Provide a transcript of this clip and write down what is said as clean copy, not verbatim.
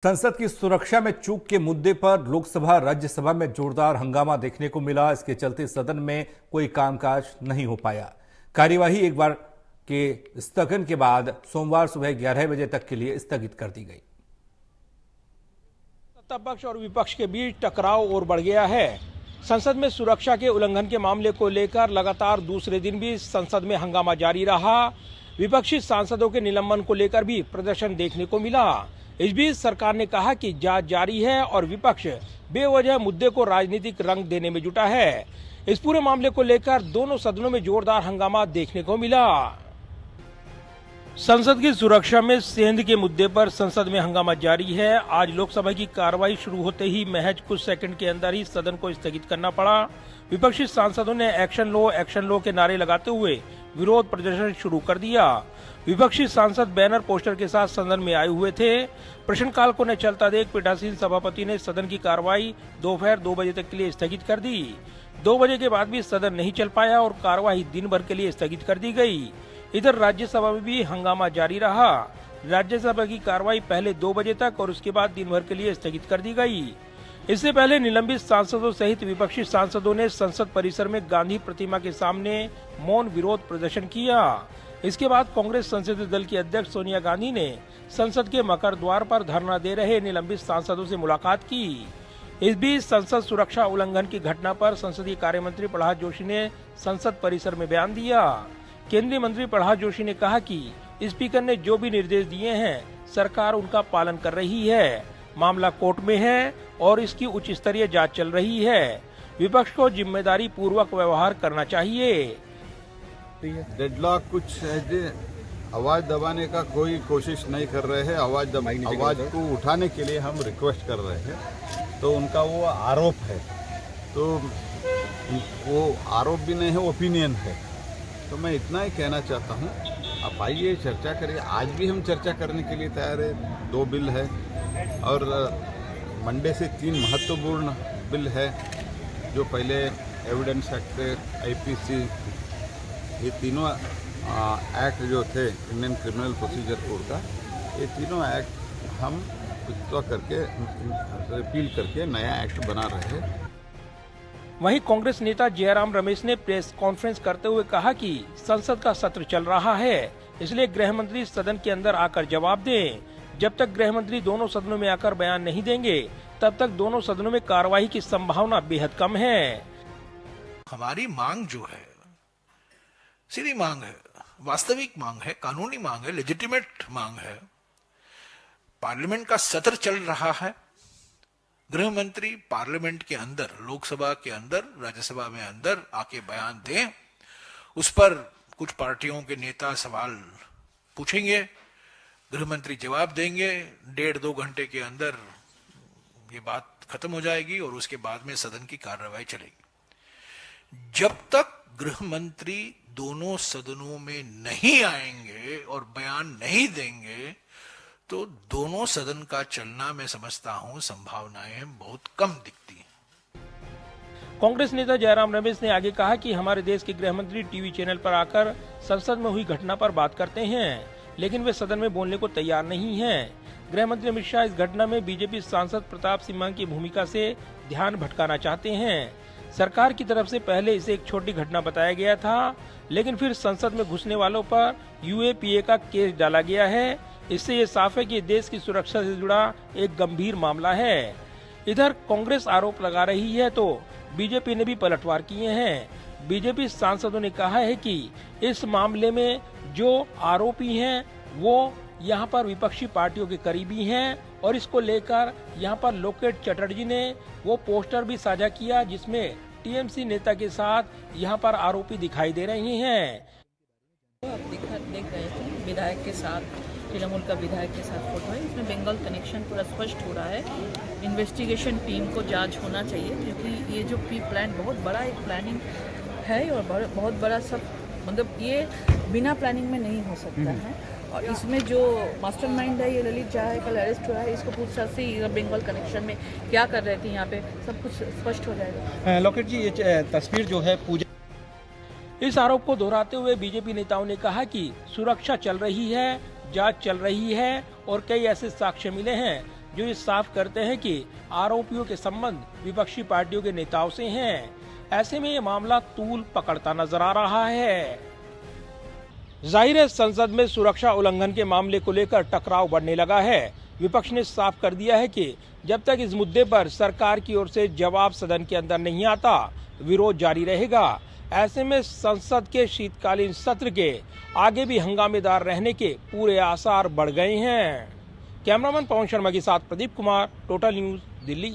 संसद की सुरक्षा में चूक के मुद्दे पर लोकसभा राज्यसभा में जोरदार हंगामा देखने को मिला। इसके चलते सदन में कोई कामकाज नहीं हो पाया। कार्यवाही एक बार के स्थगन के बाद सोमवार सुबह 11 बजे तक के लिए स्थगित कर दी गई। सत्ता पक्ष और विपक्ष के बीच टकराव और बढ़ गया है। संसद में सुरक्षा के उल्लंघन के मामले को लेकर लगातार दूसरे दिन भी संसद में हंगामा जारी रहा। विपक्षी सांसदों के निलंबन को लेकर भी प्रदर्शन देखने को मिला। इस बीच सरकार ने कहा कि जांच जारी है और विपक्ष बेवजह मुद्दे को राजनीतिक रंग देने में जुटा है। इस पूरे मामले को लेकर दोनों सदनों में जोरदार हंगामा देखने को मिला। संसद की सुरक्षा में सेंध के मुद्दे पर संसद में हंगामा जारी है। आज लोकसभा की कार्रवाई शुरू होते ही महज कुछ सेकंड के अंदर ही सदन को स्थगित करना पड़ा। विपक्षी सांसदों ने एक्शन लो के नारे लगाते हुए विरोध प्रदर्शन शुरू कर दिया। विपक्षी सांसद बैनर पोस्टर के साथ सदन में आए हुए थे। प्रश्नकाल को न चलता देख पीठासीन सभापति ने सदन की कार्रवाई दोपहर 2 बजे तक के लिए स्थगित कर दी। 2 बजे के बाद भी सदन नहीं चल पाया और कार्यवाही दिन भर के लिए स्थगित कर दी गई। इधर राज्यसभा में भी हंगामा जारी रहा। राज्यसभा की कार्रवाई पहले 2 बजे तक और उसके बाद दिन भर के लिए स्थगित कर दी गई। इससे पहले निलंबित सांसदों सहित विपक्षी सांसदों ने संसद परिसर में गांधी प्रतिमा के सामने मौन विरोध प्रदर्शन किया। इसके बाद कांग्रेस संसदीय दल की अध्यक्ष सोनिया गांधी ने संसद के मकर द्वार पर धरना दे रहे निलंबित सांसदों से मुलाकात की। इस बीच संसद सुरक्षा उल्लंघन की घटना पर संसदीय कार्य मंत्री प्रहलाद जोशी ने संसद परिसर में बयान दिया। केंद्रीय मंत्री प्रहलाद जोशी ने कहा कि स्पीकर ने जो भी निर्देश दिए हैं सरकार उनका पालन कर रही है। मामला कोर्ट में है और इसकी उच्च स्तरीय जांच चल रही है। विपक्ष को जिम्मेदारी पूर्वक व्यवहार करना चाहिए। डेडलॉक कुछ आवाज दबाने का कोई कोशिश नहीं कर रहे हैं। आवाज को उठाने के लिए हम रिक्वेस्ट कर रहे हैं। तो उनका वो आरोप है, तो वो आरोप भी नहीं है, ओपिनियन है। तो मैं इतना ही कहना चाहता हूँ, आप आइए चर्चा करिए। आज भी हम चर्चा करने के लिए तैयार है। 2 बिल है और मंडे से 3 महत्वपूर्ण बिल है। जो पहले एविडेंस एक्ट, आईपीसी, ये तीनों एक्ट जो थे इंडियन क्रिमिनल प्रोसीजर कोड का, ये तीनों एक्ट हम करके रिपील करके नया एक्ट बना रहे हैं। वहीं कांग्रेस नेता जयराम रमेश ने प्रेस कॉन्फ्रेंस करते हुए कहा कि संसद का सत्र चल रहा है, इसलिए गृह मंत्री सदन के अंदर आकर जवाब दें। जब तक गृह मंत्री दोनों सदनों में आकर बयान नहीं देंगे तब तक दोनों सदनों में कार्यवाही की संभावना बेहद कम है। हमारी मांग जो है सीधी मांग है, वास्तविक मांग है, कानूनी मांग है, लेजिटिमेट मांग है। पार्लियामेंट का सत्र चल रहा है। गृह मंत्री पार्लियामेंट के अंदर, लोकसभा के अंदर, राज्यसभा में अंदर आके बयान दें। उस पर कुछ पार्टियों के नेता सवाल पूछेंगे, गृह मंत्री जवाब देंगे। 1.5-2 घंटे के अंदर ये बात खत्म हो जाएगी और उसके बाद में सदन की कार्रवाई चलेगी। जब तक गृह मंत्री दोनों सदनों में नहीं आएंगे और बयान नहीं देंगे तो दोनों सदन का चलना, मैं समझता हूं, संभावनाएं बहुत कम दिखती हैं। कांग्रेस नेता जयराम रमेश ने आगे कहा कि हमारे देश के गृह मंत्री टीवी चैनल पर आकर संसद में हुई घटना पर बात करते हैं, लेकिन वे सदन में बोलने को तैयार नहीं हैं। गृह मंत्री अमित शाह इस घटना में बीजेपी सांसद प्रताप सिंह की भूमिका से ध्यान भटकाना चाहते हैं। सरकार की तरफ से पहले इसे एक छोटी घटना बताया गया था, लेकिन फिर संसद में घुसने वालों पर यूएपीए का केस डाला गया है। इससे ये साफ है कि देश की सुरक्षा से जुड़ा एक गंभीर मामला है। इधर कांग्रेस आरोप लगा रही है तो बीजेपी ने भी पलटवार किए हैं। बीजेपी सांसदों ने कहा है कि इस मामले में जो आरोपी हैं वो यहाँ पर विपक्षी पार्टियों के करीबी हैं और इसको लेकर यहाँ पर लोकेट चटर्जी ने वो पोस्टर भी साझा किया जिसमें टीएमसी नेता के साथ यहाँ पर आरोपी दिखाई दे रहे हैं। देख रहे थे विधायक के साथ, तृणमूल का विधायक के साथ फोटो है। इसमें बंगाल कनेक्शन पूरा स्पष्ट हो रहा है। इन्वेस्टिगेशन टीम को जांच होना चाहिए क्योंकि ये जो प्री प्लान बहुत बड़ा एक प्लानिंग है और बहुत बड़ा सब, मतलब ये बिना प्लानिंग में नहीं हो सकता है। और इसमें जो मास्टरमाइंड है ये ललित झा है, कल अरेस्ट हुआ है। इसको पूछताछ से बंगाल कनेक्शन में क्या कर रहे थे यहाँ पे सब कुछ स्पष्ट हो जाएगा। लोकेट जी, ये तस्वीर जो है पूजा, इस आरोप को दोहराते हुए बीजेपी नेताओं ने कहा कि सुरक्षा चल रही है, जांच चल रही है और कई ऐसे साक्ष्य मिले हैं जो ये साफ करते हैं कि आरोपियों के संबंध विपक्षी पार्टियों के नेताओं से हैं। ऐसे में ये मामला तूल पकड़ता नजर आ रहा है। जाहिर है संसद में सुरक्षा उल्लंघन के मामले को लेकर टकराव बढ़ने लगा है। विपक्ष ने साफ कर दिया है कि जब तक इस मुद्दे पर सरकार की ओर से जवाब सदन के अंदर नहीं आता, विरोध जारी रहेगा। ऐसे में संसद के शीतकालीन सत्र के आगे भी हंगामेदार रहने के पूरे आसार बढ़ गए हैं। कैमरामैन पवन शर्मा के साथ प्रदीप कुमार, टोटल न्यूज, दिल्ली।